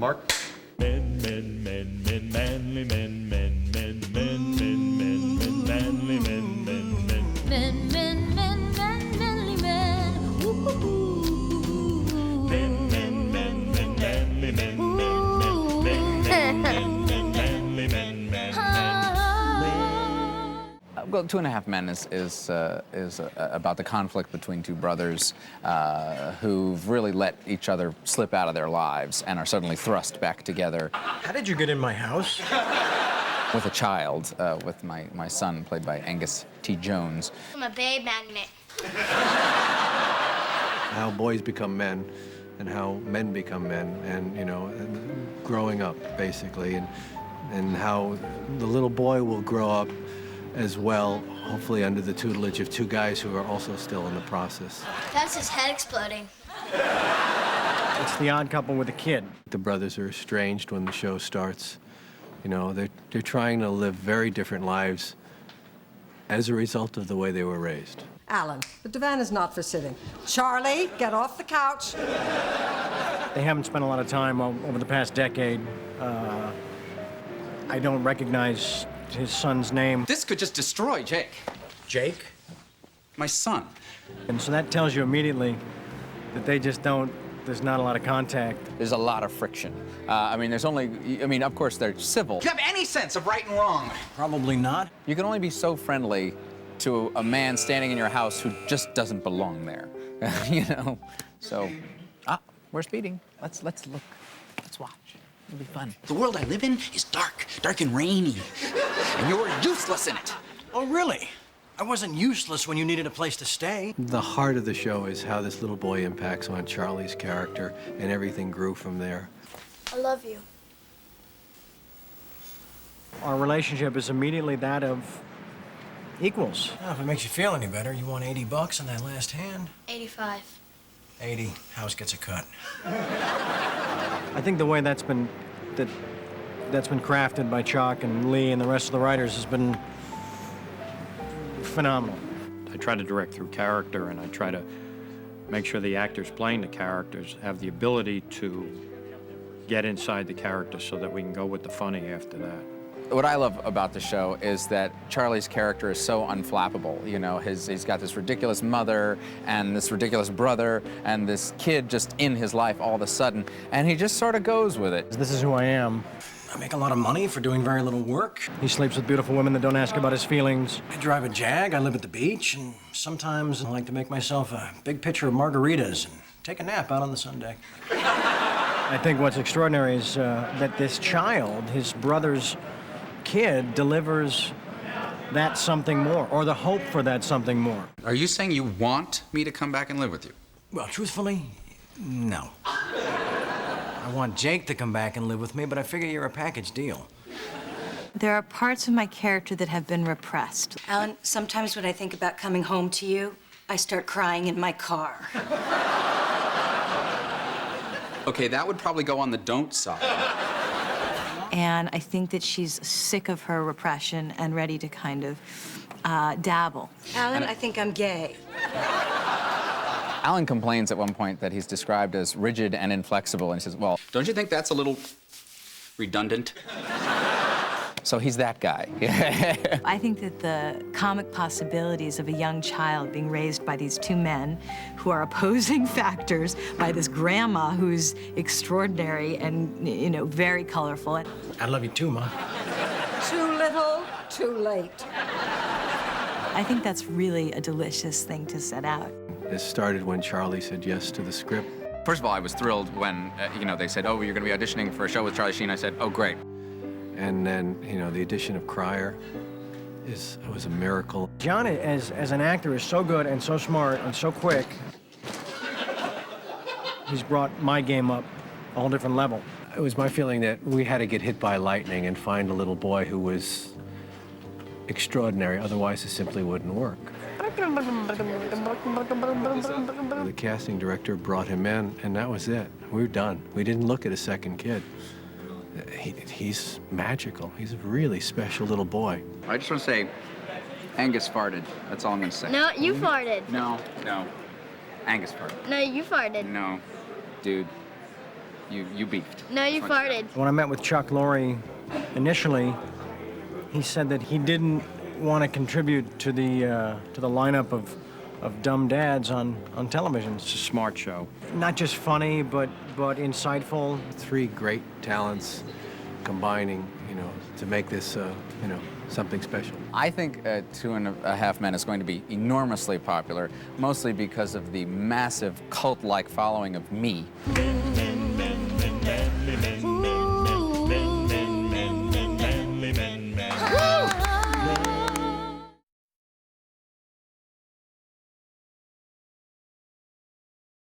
Mark? Men, men, men, men, manly men, men, men, men, men, men, men, manly men, men, men. Men, men, men, men, manly men. Ooh. Men, men, men, men, manly men, men, men, men, men, men, men, manly men, men, men. Well, 2.5 Men is about the conflict between two brothers who've really let each other slip out of their lives and are suddenly thrust back together. How did you get in my house? With a child, with my son, played by Angus T. Jones. I'm a babe magnet. How boys become men and how men become men, and, you know, growing up, basically, and how the little boy will grow up as well, hopefully under the tutelage of two guys who are also still in the process. That's his head exploding. It's the odd couple with a kid. The brothers are estranged when the show starts. You know, they're trying to live very different lives as a result of the way they were raised. Alan, the divan is not for sitting. Charlie, get off the couch. They haven't spent a lot of time over the past decade. I don't recognize his son's name. This could just destroy Jake. Jake? My son. And so that tells you immediately that they just don't, there's not a lot of contact. There's a lot of friction. I mean, of course, they're civil. Do you have any sense of right and wrong? Probably not. You can only be so friendly to a man standing in your house who just doesn't belong there, you know? So, we're speeding. Let's look. Let's watch. It'll be fun. The world I live in is dark and rainy, and you're useless in it. Oh, really? I wasn't useless when you needed a place to stay. The heart of the show is how this little boy impacts on Charlie's character, and everything grew from there. I love you. Our relationship is immediately that of equals. Well, if it makes you feel any better, you want $80 on that last hand? 85. 80, house gets a cut. I think the way that's been crafted by Chuck and Lee and the rest of the writers has been phenomenal. I try to direct through character, and I try to make sure the actors playing the characters have the ability to get inside the character so that we can go with the funny after that. What I love about the show is that Charlie's character is so unflappable. You know, he's got this ridiculous mother and this ridiculous brother and this kid just in his life all of a sudden, and he just sort of goes with it. This is who I am. I make a lot of money for doing very little work. He sleeps with beautiful women that don't ask about his feelings. I drive a Jag, I live at the beach, and sometimes I like to make myself a big pitcher of margaritas and take a nap out on the sun deck. I think what's extraordinary is that this child, his brother's kid, delivers that something more, or the hope for that something more. Are you saying you want me to come back and live with you? Well, truthfully, no. I want Jake to come back and live with me, but I figure you're a package deal. There are parts of my character that have been repressed. Alan, sometimes when I think about coming home to you, I start crying in my car. Okay, that would probably go on the don't side. And I think that she's sick of her repression and ready to kind of dabble. Alan, I think I'm gay. Alan complains at one point that he's described as rigid and inflexible, and he says, well... Don't you think that's a little redundant? So he's that guy. I think that the comic possibilities of a young child being raised by these two men who are opposing factors, by this grandma who's extraordinary and, you know, very colorful. I love you too, Ma. Too little, too late. I think that's really a delicious thing to set out. It started when Charlie said yes to the script. First of all, I was thrilled when, you know, they said, oh, you're going to be auditioning for a show with Charlie Sheen. I said, oh, great. And then, you know, the addition of Cryer was a miracle. John, as an actor, is so good and so smart and so quick. He's brought my game up a whole different level. It was my feeling that we had to get hit by lightning and find a little boy who was extraordinary, otherwise it simply wouldn't work. The casting director brought him in, and that was it. We were done. We didn't look at a second kid. He's magical. He's a really special little boy. I just want to say, Angus farted. That's all I'm going to say. No, you farted. No. Angus farted. No, you farted. No. Dude. You beefed. No, you farted. When I met with Chuck Lorre initially, he said that he didn't want to contribute to the lineup of dumb dads on television. It's a smart show. Not just funny, but insightful. 3 great talents combining, to make this, something special. I think 2.5 Men is going to be enormously popular, mostly because of the massive cult-like following of me.